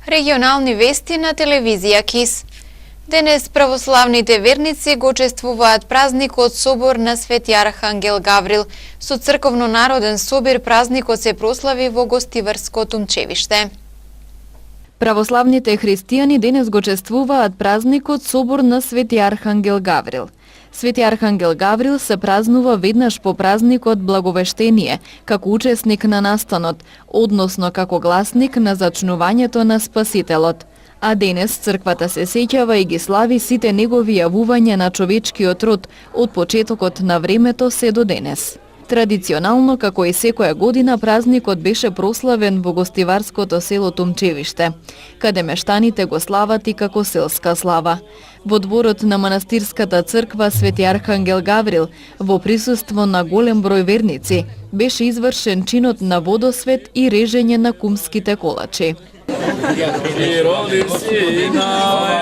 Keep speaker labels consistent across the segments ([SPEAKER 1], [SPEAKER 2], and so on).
[SPEAKER 1] Регионални вести на телевизија КИС. Денес православните верници го чествуваат празникот Собор на Свети Архангел Гаврил. Со црковно-народен собир празникот се прослави во гостиварско Тумчевиште.
[SPEAKER 2] Православните христијани денес го чествуваат празникот Собор на Свети Архангел Гаврил. Свети Архангел Гаврил се празнува веднаш по празникот Благовештение, како учесник на настанот, односно како гласник на зачнувањето на Спасителот. А денес црквата се сеќава и ги слави сите негови јавувања на човечкиот род од почетокот на времето се до денес. Традиционално, како и секоја година, празникот беше прославен во гостиварското село Тумчевиште, каде мештаните го слават и како селска слава. Во дворот на манастирската црква Свети Архангел Гаврил, во присуство на голем број верници, беше извршен чинот на водосвет и режење на кумските колачи.
[SPEAKER 3] И роди сина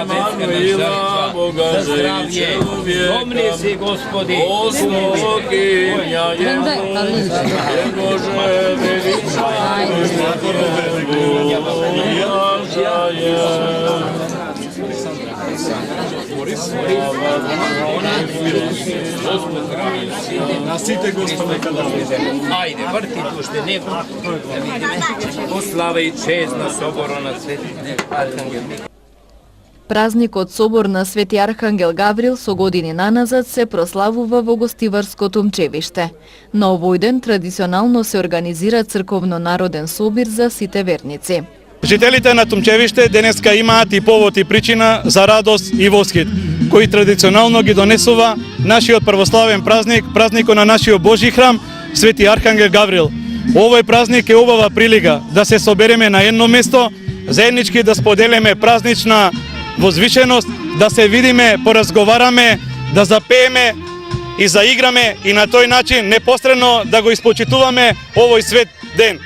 [SPEAKER 3] Емануила, Бога живи помни си, Господи, Господинја е Боже величај,
[SPEAKER 4] на сите Господи када
[SPEAKER 3] ајде, врти уште него, да видиме, слава и чест на соборо на Свети Архангел.
[SPEAKER 2] Празникот Собор на Свети Архангел Гаврил со години наназад се прославува во гостиварско Тумчевиште. На овој ден традиционално се организира црковно-народен собир за сите верници.
[SPEAKER 4] Жителите на Тумчевиште денеска имаат и повод и причина за радост и восхит, кој традиционално ги донесува нашиот православен празник, празникот на нашиот Божи храм, Свети Архангел Гаврил. Овој празник е убава прилика да се собереме на едно место, заеднички да споделиме празнична возвишеност, да се видиме, поразговараме, да запееме и заиграме и на тој начин непосредно да го испочитуваме овој свет ден.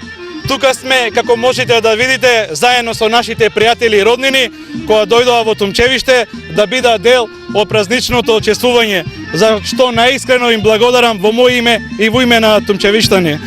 [SPEAKER 4] Тука сме, како можете да видите, заедно со нашите пријатели и роднини, кои дојдоа во Тумчевиште да бидат дел од празничното чествување, за што наискрено им благодарам во моје име и во име на тумчевиштани.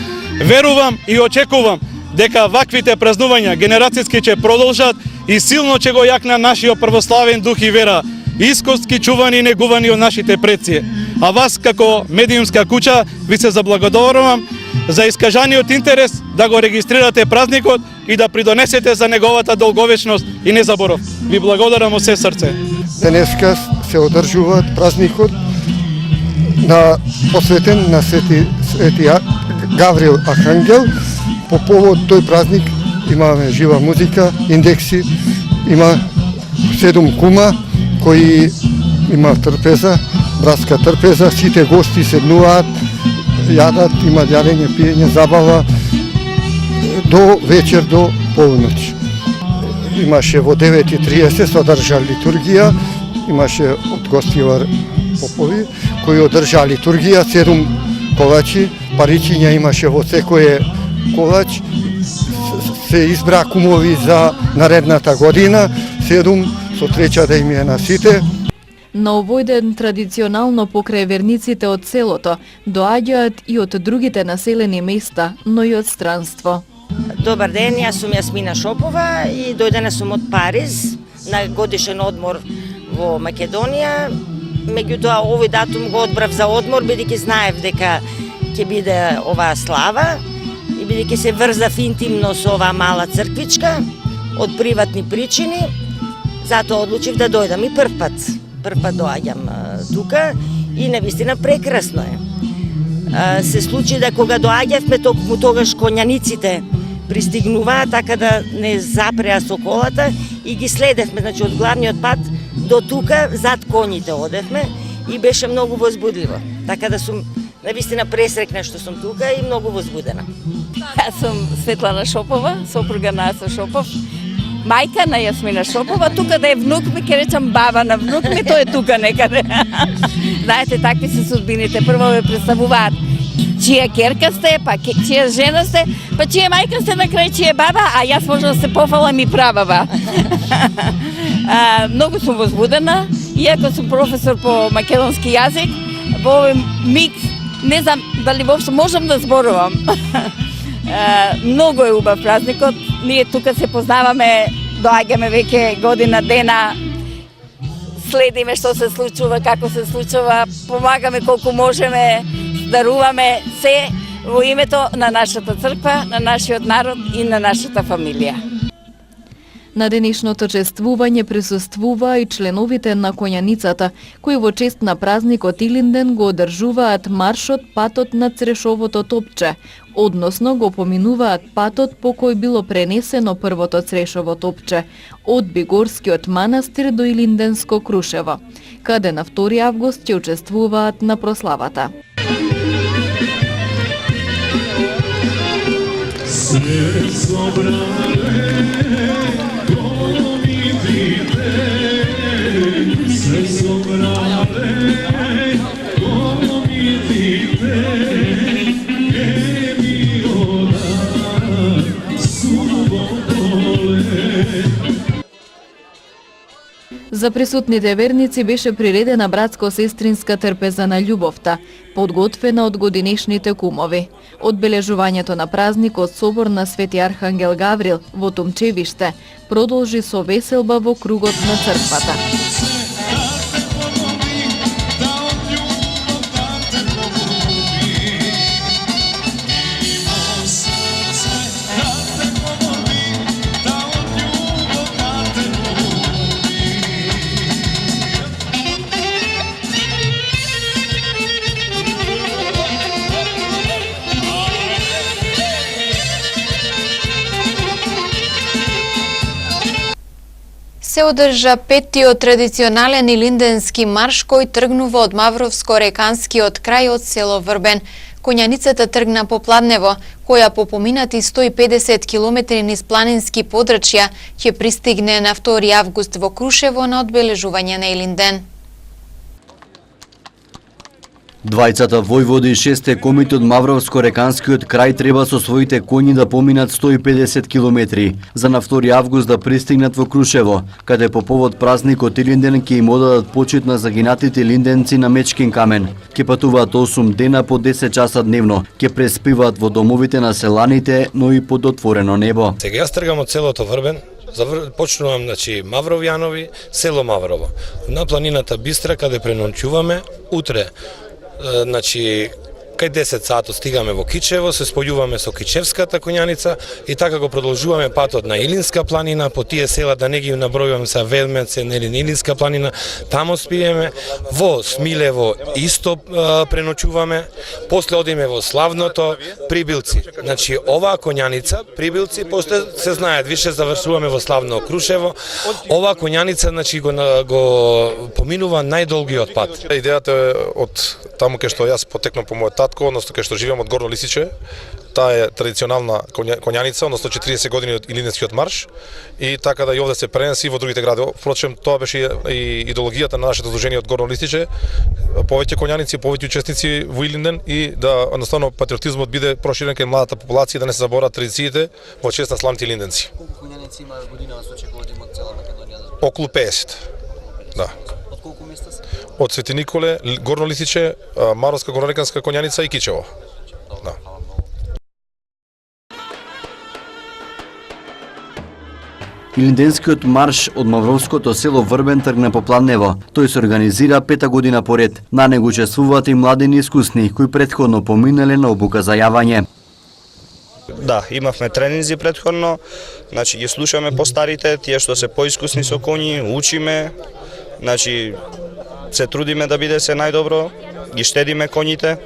[SPEAKER 4] Верувам и очекувам дека ваквите празнувања генерацијски ќе продолжат и силно ќе го јакна нашиот православен дух и вера, искоски чувани и негувани од нашите предци. А вас како медиумска куќа ви се заблагодарувам за искажаниот интерес да го регистрирате празникот и да придонесете за неговата долговечност и незаборов. Ви благодарам од се срце.
[SPEAKER 5] Денеска се одржува празникот посветен на Свети Гаврил Архангел. По повод тој празник имаме жива музика, индекси, има 7 кума кои има трпеза, братска трпеза, сите гости седнуваат, јадат, има јадење, пиење, забава до вечер, до полноќ. Имаше во 9:30 се одржа литургија, имаше од гостивар попови кои одржа литургија, 7 колачи, паричиња имаше во секој колач, се избра кумови за наредната година, 7 со треча да им е на сите.
[SPEAKER 2] На овој ден традиционално покрај верниците од селото доаѓаат и од другите населени места, но и од странство.
[SPEAKER 6] Добар ден, јас сум Јасмина Шопова и дојдена сум од Париз на годишен одмор во Македонија. Меѓутоа овој датум го одбрав за одмор, бидејќи знаев дека ќе биде оваа слава и бидејќи се врзав интимно со оваа мала црквичка од приватни причини, затоа одлучив да дојдам и прв пат доаѓам тука и навистина прекрасно е. Се случи да кога доаѓавме токму тогаш коњаниците пристигнуваа, така да не запреа со колата и ги следевме, значи од главниот пат до тука, зад коњите одевме и беше многу возбудливо. Така да сум навистина пресрекна што сум тука и многу возбудена.
[SPEAKER 7] Јас сум Светлана Шопова, сопруга на Аса Шопов, мајка на Јасмина Шопова, тука да е внук ми, ке речам баба на внук ми, тој е тука некаде. Знаете, такви се судбините. Прво ме представуваат чија керка сте, па чија жена сте, па чија мајка сте, на крај чија баба, а јас можам да се пофалам и прабаба. Многу сум возбудена, иако сум професор по македонски јазик, во овој миг не знам дали воопшто можам да зборувам. Многу е убав празникот. Ние тука се познаваме доаѓаме веќе година дена, следиме што се случува, како се случува, помагаме колку можеме, даруваме се во името на нашата црква, на нашиот народ и на нашата фамилија.
[SPEAKER 2] На денешното чествување присуствува и членовите на Коњаницата, кои во чест на празникот Илинден го одржуваат маршот патот на Црешовото топче, односно го поминуваат патот по кој било пренесено првото Црешово топче од Бигорскиот манастир до Илинденско Крушево, каде на 2 август ќе учествуваат на прославата. За присутните верници беше приредена братско-сестринска трпеза на љубовта, подготвена од годинешните кумови. Одбележувањето на празникот Собор на Свети Архангел Гаврил во Томчевиште продолжи со веселба во кругот на црквата.
[SPEAKER 1] Се одржа петтиот традиционален илинденски марш кој тргнува од Мавровско-реканскиот крај од село Врбен. Коњаницата тргна попладнево, која по поминати 150 километри низ планински подрачја ќе пристигне на 2 август во Крушево на одбележување на Илинден.
[SPEAKER 8] Двајцата војводи и 6 комити од Мавровско-реканскиот крај треба со своите коњи да поминат 150 километри за на 2 август да пристигнат во Крушево, каде по повод празникот Илинден ќе им одадат почит на загинатите илинденци на Мечкин камен. Ќе патуваат 8 дена по 10 часа дневно, ќе преспиваат во домовите на селаните, но и под отворено небо.
[SPEAKER 9] Сега јас тргам од селото Врбен, почнувам Мавровјанови, село Маврово. На планината Бистра каде преночуваме, утре кај 10 сато стигаме во Кичево, се спојуваме со Кичевската Коњаница и така го продолжуваме патот на Илинска планина, по тие села да не ги набројувам се Велмец, Илинска планина, таму спиеме, во Смилево исто преночуваме, после одиме во славното Прибилци. Оваа Коњаница, Прибилци, после се знаат, више завршуваме во славно Крушево, оваа Коњаница го поминува најдолгиот пат.
[SPEAKER 10] Идејата е од таму кај што јас потекнам по мојот татко, односно кај што живеам од Горно Лисиче. Таа е традиционална коњаница, односно 40 години од Илинденскиот марш и така да и овде се пренеси во другите градови. Впрочем, тоа беше и идеологијата на нашето здружение од Горно Лисиче. Повеќе коњаници, повеќе учесници во Илинден и да едноставно патриотизмот биде проширен кај младата популација, да не се заборават традициите во чест на славните илинденци.
[SPEAKER 8] Колку коњаници има година се очекува да имат цела Македонија?
[SPEAKER 10] Околу 50. Да.
[SPEAKER 8] Од колку места се?
[SPEAKER 10] Од Свети Николе, Горно Лисиче, Маровска горнореканска Коњаница и Кичево. Да.
[SPEAKER 8] Илинденскиот марш од Мавровското село Врбен тргна попладнево. Тој се организира 5-та година поред. На него учествуваат и млади и искусни, кои претходно поминале на обука за јавање.
[SPEAKER 11] Да, имавме тренинзи претходно, ги слушаме постарите, тие што се поискусни со коњи, учиме, се трудиме да биде се најдобро, ги штедиме коњите,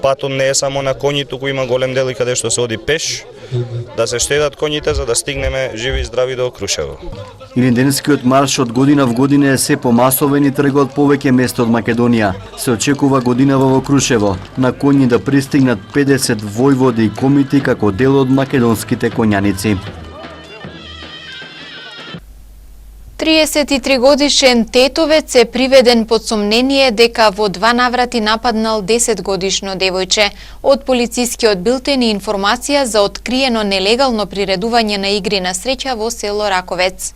[SPEAKER 11] патот не е само на коњи, туку има голем дел и каде што се оди пеш, да се штедат коњите за да стигнеме живи и здрави до Крушево.
[SPEAKER 8] Илинденскиот марш од година в година е се помасовен и трга од повеќе места од Македонија. Се очекува годинава во Крушево, на коњи да пристигнат 50 војводи и комити како дел од македонските коњаници.
[SPEAKER 1] 33-годишен тетовец е приведен под сомнение дека во 2 наврати нападнал 10-годишно девојче. Од полицискиот билтен и информација за откриено нелегално приредување на игри на среќа во село Раковец.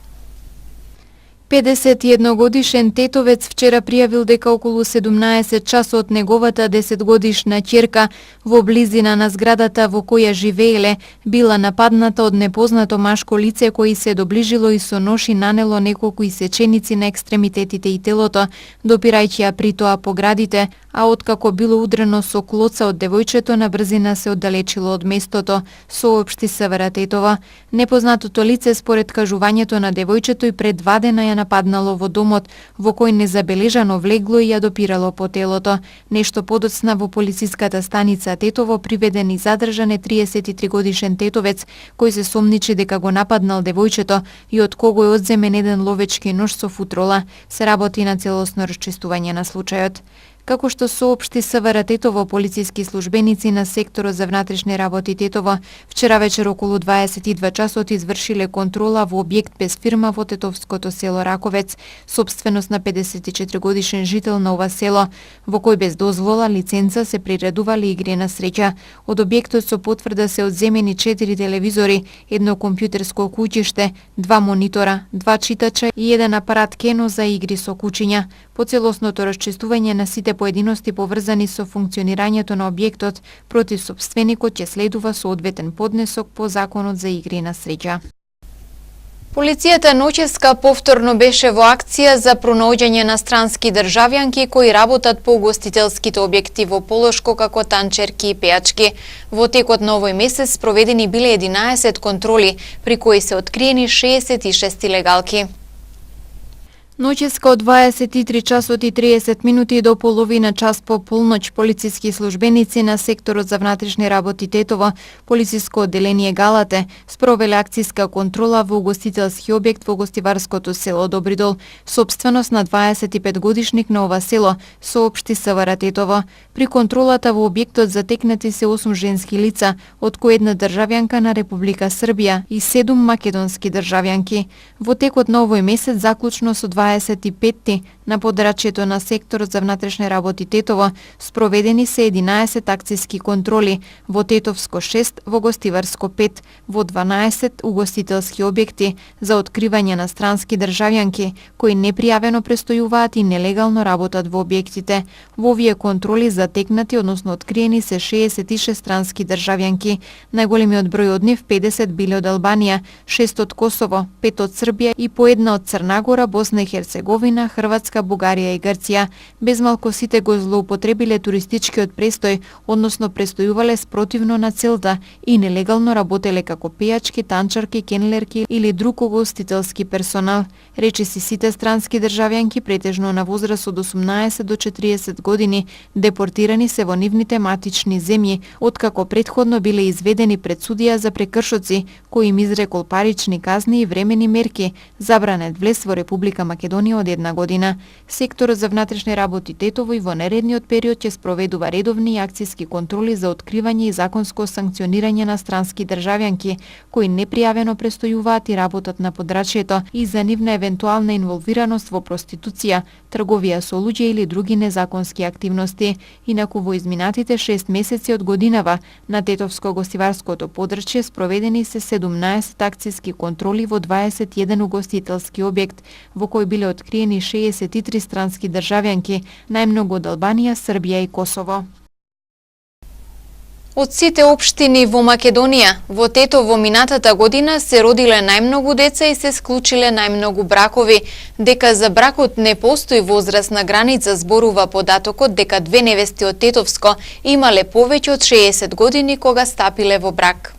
[SPEAKER 2] 51-годишен тетовец вчера пријавил дека околу 17 часот од неговата 10-годишна ќерка во близина на зградата во која живееле била нападната од непознато машко лице кој се доближило и со нож и нанело неколку исеченици на екстремитетите и телото, допирајќи ја при тоа по градите, а откако било удрено со клоца од девојчето на брзина се оддалечило од местото, соопшти СВР Тетово. Непознатото лице според кажувањето на девојчето и пред 2 дена ја нападнало во домот, во кој незабележано влегло и ја допирало по телото. Нешто подоцна во полициската станица Тетово приведен и задржан е 33 годишен тетовец, кој се сомничи дека го нападнал девојчето и од кого е одземен еден ловечки нож со футрола. Се работи на целосно расчистување на случајот. Како што соопшти СВР Тетово, полициски службеници на секторот за внатрешни работи Тетово вчера вечер околу 22 часот извршиле контрола во објект без фирма во тетовското село Раковец, сопственост на 54 годишен жител на ова село, во кој без дозвола, лиценца се приредувале игри на среќа. Од објектот со потврда се одземени 4 телевизори, едно компјутерско куќиште, 2 монитора, 2 читача и еден апарат Кено за игри со кучиња. По целосното расчистување на сите поединости поврзани со функционирањето на објектот против сопственикот ќе следува соодветен поднесок по Законот за игри на среќа.
[SPEAKER 1] Полицијата ноческа повторно беше во акција за пронаоѓање на странски државјанки кои работат по угостителските објекти во Полошко како танчерки и пејачки. Во текот на овој месец спроведени биле 11 контроли, при кои се откриени 66 илегалки.
[SPEAKER 2] Ноческа од 23 часот и 30 минути до половина час по полноќ полициски службеници на секторот за внатрешни работи Тетово, полициско одделение Галате, спровеле акциска контрола во угостителски објект во гостиварското село Добридол, сопственост на 25 годишник на ова село, соопшти СВР Тетово. При контролата во објектот затекнати се 8 женски лица, од кои една државјанка на Република Србија и 7 македонски државјанки. Во текот на овој месец заклучно со 25 на подрачјето на секторот за внатрешни работи Тетово спроведени се 11 акциски контроли, во Тетовско 6, во Гостиварско 5, во 12 угостителски објекти за откривање на странски државјанки кои непријавено престојуваат и нелегално работат во објектите. Во овие контроли затекнати, односно откриени се 66 странски државјанки. Најголемиот број од нив 50 биле од Албанија, 6 од Косово, 5 од Србија и по една од Црна Гора, Босна и Херцеговина, Хрватска, Бугарија и Грција. Безмалку сите го злоупотребиле туристичкиот престој, односно престојувале спротивно на целта и нелегално работеле како пејачки, танчарки, кенлерки или друг угостителски персонал. Речиси сите странски државјанки, претежно на возраст од 18 до 40 години, депортирани се во нивните матични земји, откако претходно биле изведени пред судија за прекршоци, кои им изрекол парични казни и времени мерки, забранет влез во Република Македонија од 1 година. Секторот за внатрешни работи Тетово и во нередниот период ќе спроведува редовни и акциски контроли за откривање и законско санкционирање на странски државјанки кои непријавено престојуваат и работат на подрачјето и за нивна евентуална инволвираност во проституција, трговија со луѓе или други незаконски активности. Инаку во изминатите 6 месеци од годинава на Тетовско-гостиварското подрачје спроведени се 17 акциски контроли во 21 угостителски објект, во кој биле откриени 63 странски државјанки, најмногу од Албанија, Србија и Косово.
[SPEAKER 1] Од сите општини во Македонија, во Тетово минатата година се родиле најмногу деца и се склучиле најмногу бракови. Дека за бракот не постои возрастна граница, зборува податокот дека 2 невести од Тетовско имале повеќе од 60 години кога стапиле во брак.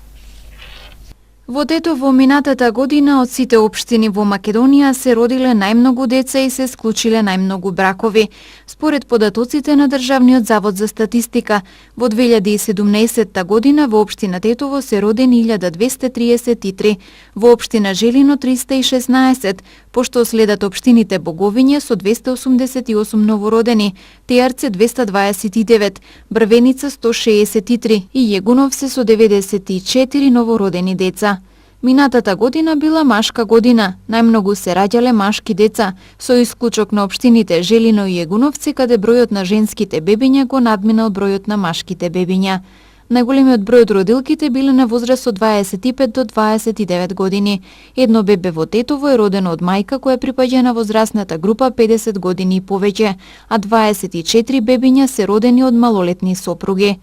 [SPEAKER 2] Во Тетово минатата година од сите општини во Македонија се родиле најмногу деца и се склучиле најмногу бракови. Според податоците на Државниот завод за статистика, во 2017 година во општина Тетово се родени 1233, во општина Желино 316, пошто следат општините Боговиње со 288 новородени, Теарце 229, Брвеница 163 и Јегуновсе со 94 новородени деца. Минатата година била машка година, најмногу се раѓале машки деца, со исклучок на општините Желино и Јегуновци, каде бројот на женските бебиња го надминал бројот на машките бебиња. Најголемиот број од родилките биле на возраст од 25 до 29 години. Едно бебе во Тетово е родено од мајка која припаѓа на возрастната група 50 години и повеќе, а 24 бебиња се родени од малолетни сопруги.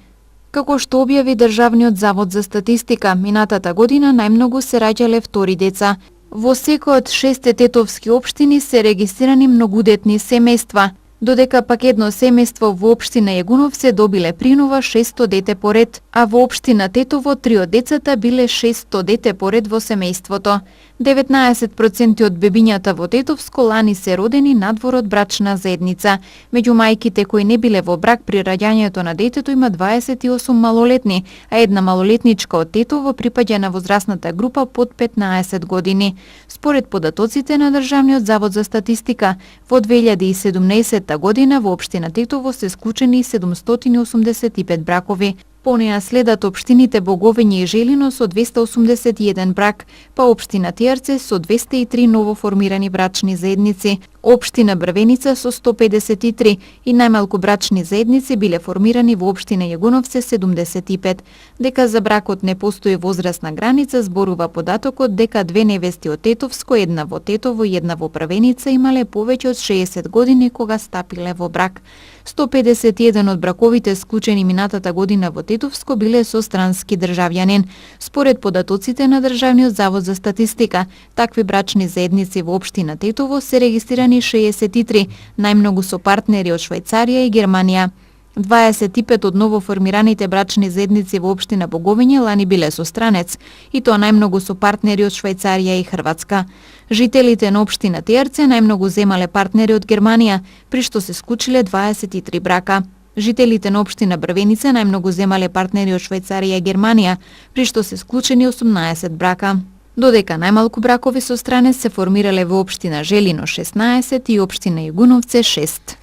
[SPEAKER 2] Како што објави Државниот завод за статистика, минатата година најмногу се раѓале втори деца. Во секој од 6 тетовски општини се регистрирани многудетни семејства, додека пак едно семејство во општина Јегуновце добиле принува 600 дете поред, а во општина Тетово 3 од децата биле 600 дете поред во семејството. 19% од бебињата во Тетовско лани се родени надвор од брачна заедница. Меѓу мајките кои не биле во брак при раѓањето на детето има 28 малолетни, а една малолетничка од Тетово припаѓа на возрастната група под 15 години. Според податоците на Државниот завод за статистика, во 2017 година во општина Тетово се склучени 785 бракови. По неа следат општините Боговење и Желино со 281 брак, па општина Тијарце со 203 новоформирани брачни заедници, општина Брвеница со 153 и најмалку брачни заедници биле формирани во општина Јегуновце 75. Дека за бракот не постои возрастна граница, зборува податокот дека две невести од Тетовско, една во Тетово и една во Првеница, имале повеќе од 60 години кога стапиле во брак. 151 од браковите склучени минатата година во Тетовско биле со странски државјанин. Според податоците на Државниот завод за статистика, такви брачни заедници во општина Тетово се регистрирани 63, најмногу со партнери од Швајцарија и Германија. 25 од новоформираните брачни заедници во општина Боговење лани биле со странец, и тоа најмногу со партнери од Швајцарија и Хрватска. Жителите на општина Тијарце најмногу земале партнери од Германија, при што се склучиле 23 брака. Жителите на општина Брвеница најмногу земале партнери од Швајцарија и Германија, при што се склучени 18 брака. Додека најмалку бракови со странец се формирале во општина Желино 16 и општина Јегуновце 6.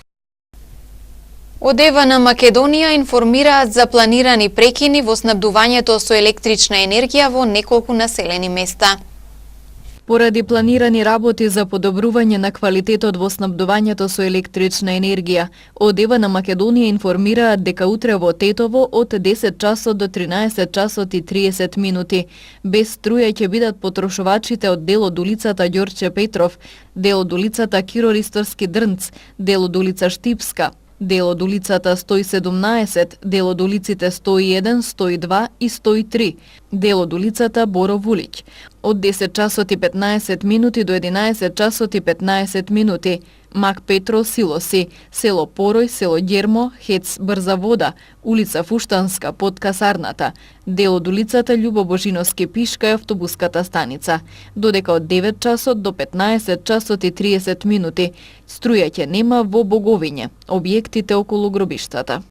[SPEAKER 1] Од ЕВА на Македонија информираат за планирани прекини во снабдувањето со електрична енергија во неколку населени места.
[SPEAKER 2] Поради планирани работи за подобрување на квалитетот во снабдувањето со електрична енергија, од ЕВА на Македонија информираат дека утре во Тетово од 10 часот до 13 часот и 30 минути без струја ќе бидат потрошувачите од дел од улицата Ѓорче Петров, дел од улицата Киро Ристорски Дрнц, дел од улица Штипска, дел од улицата 117, дел од улиците 101, 102 и 103, дел од улицата Боро Вулиќ. Од 10 часот и 15 минути до 11 часот и 15 минути Мак Петро Силоси, село Порој, село Ѓермо, Хец Брза вода, улица Фуштанска под касарната, дел од улицата Љубо Божиновски Пишка и автобуската станица. Додека од 9 часот до 15 часот и 30 минути струја ќе нема во Боговиње, објектите околу гробиштата.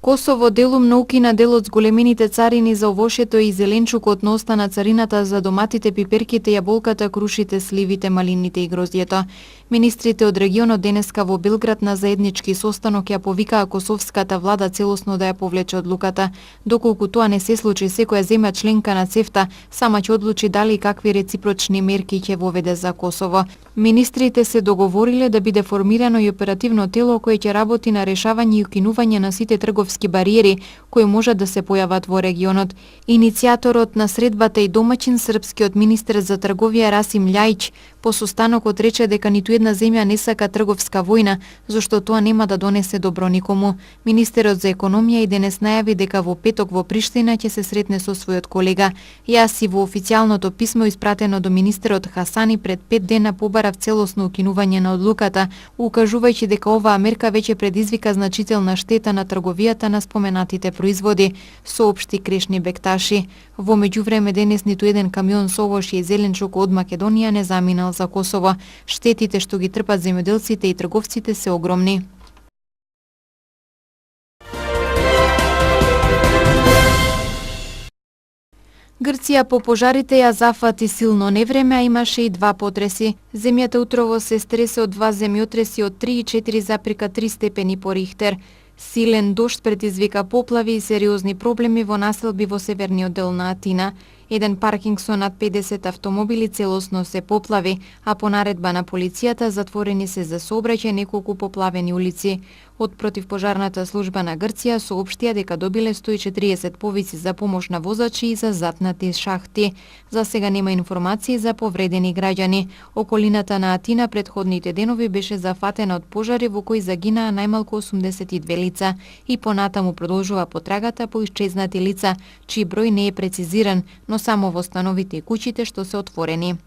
[SPEAKER 1] Косово делум на укина дел од зголемените царини за овошјето и зеленчукот, но остана царината за доматите, пиперките, јаболката, крушите, сливите, малините и гроздјето. Министрите од регионот денеска во Белград на заеднички состанок ја повикаа косовската влада целосно да ја повлече одлуката. Доколку тоа не се случи, секоја земја членка на ЦЕФТА сама ќе одлучи дали и какви реципрочни мерки ќе воведе за Косово. Министрите се договориле да биде формирано и оперативно тело кое ќе работи на решавање и укинување на сите трговски бариери кои можат да се појават во регионот. Иницијаторот на средбата и домаќин, српскиот министер за трговија Расим Љајќ, по состанокот рече дека ниту една земја не сака трговска војна, зашто тоа нема да донесе добро никому. Министерот за економија и денес најави дека во петок во Приштина ќе се сретне со својот колега. Јаси во официјалното писмо испратено до министерот Хасани пред 5 дена побарав целосно укинување на одлуката, укажувајќи дека оваа мерка веќе предизвика значителна штета на трговијата на споменатите производи, соопшти Крешни Бекташи. Во меѓувреме денес ниту еден камион со овошје и зеленчук од Македонија не заминал за Косово. Штетите што ги трпат земјоделците и трговците се огромни. Грција по пожарите ја зафати силно невреме, а имаше и 2 потреси. Земјата утрово се стресе од 2 земјотреси од 3 и 4,3 степени по Рихтер. Силен дожд предизвика поплави и сериозни проблеми во населби во северниот дел на Атина.
[SPEAKER 2] Еден паркинг со над 50 автомобили целосно се поплави, а по наредба на полицијата затворени се за сообраќај неколку поплавени улици. Од противпожарната служба на Грција соопштија дека добиле 140 повици за помош на возачи и за затнати шахти. За сега нема информации за повредени граѓани. Околината на Атина претходните денови беше зафатена од пожари во кои загинаа најмалку 82 лица и понатаму продолжува потрагата по исчезнати лица, чиј број не е прецизиран, но само во становите и куќите што се отворени.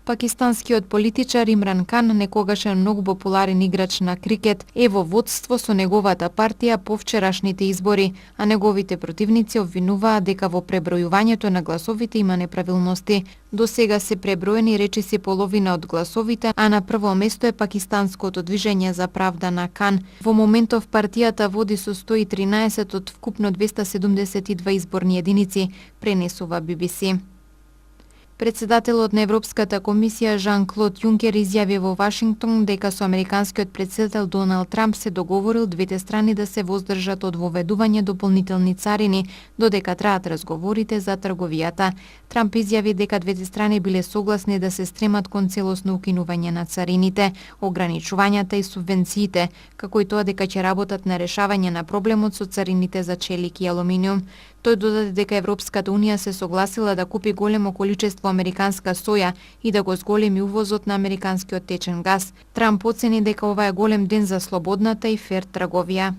[SPEAKER 2] Пакистанскиот политичар Имран Кан, некогашен многу популарен играч на крикет, е во водство со неговата партија по вчерашните избори, а неговите противници обвинуваат дека во пребројувањето на гласовите има неправилности. До сега се преброени речиси половина од гласовите, а на прво место е Пакистанското движење за правда на Кан. Во моментов партијата води со 113 од вкупно 272 изборни единици, пренесува BBC. Председателот на Европската комисија Жан-Клод Јункер изјави во Вашингтон дека со американскиот председател Доналд Трамп се договорил двете страни да се воздржат од воведување дополнителни царини додека траат разговорите за трговијата. Трамп изјави дека двете страни биле согласни да се стремат кон целосно укинување на царините, ограничувањата и субвенциите, како и тоа дека ќе работат на решавање на проблемот со царините за челик и алуминиум. Тој додаде дека Европската унија се согласила да купи големо количество американска соја и да го зголеми увозот на американскиот течен газ. Трамп оцени дека ова е голем ден за слободната и фер трговија.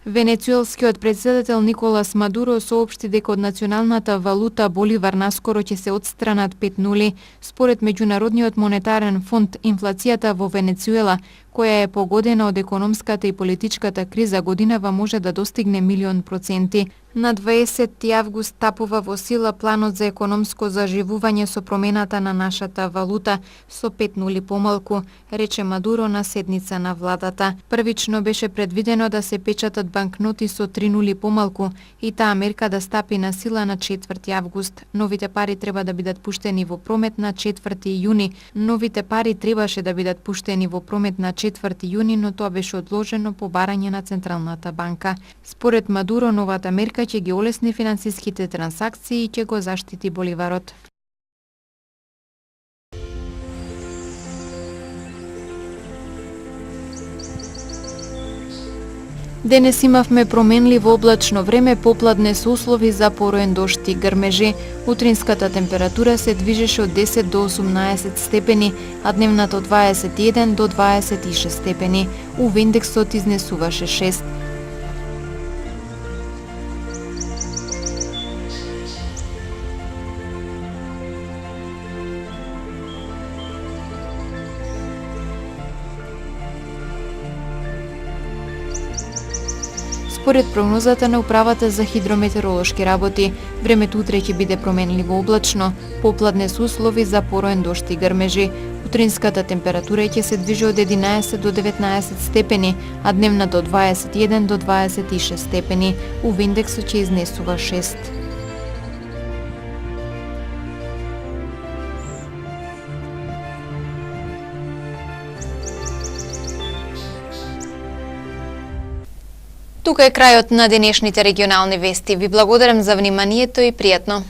[SPEAKER 2] Венецуелскиот председател Николас Мадуро соопшти дека од националната валута Боливар наскоро ќе се отстранат 5 нули. Според Меѓународниот монетарен фонд, инфлацијата во Венецуела, која е погодена од економската и политичката криза, годинава може да достигне 1.000%. На 20 август стапува во сила планот за економско заживување со промената на нашата валута со 5 нули помалку, рече Мадуро на седница на владата. Првично беше предвидено да се печатат банкноти со 3 нули помалку и таа мерка да стапи на сила на 4 август. Новите пари треба да бидат пуштени во промет на 4 јуни. Новите пари требаше да бидат пуштени во промет на 4 јуни, но тоа беше одложено по барање на Централната банка. Според Мадуро, новата мерка ќе ги олесни финансиските трансакции и ќе го заштити боливарот. Денес имавме променливо облачно време, попладне со услови за пороен дожд и грмежи. Утринската температура се движеше од 10 до 18 степени, а дневната од 21 до 26 степени. УВ индексот изнесуваше 6. Според прогнозата на Управата за хидрометеоролошки работи, времето утре ќе биде променливо облачно, попладне со услови за пороен дожд и грмежи. Утринската температура ќе се движи од 11 до 19 степени, а дневната од 21 до 26 степени. УВ индексот ќе изнесува 6.
[SPEAKER 1] Тука е крајот на денешните регионални вести. Ви благодарам за вниманието и пријатно.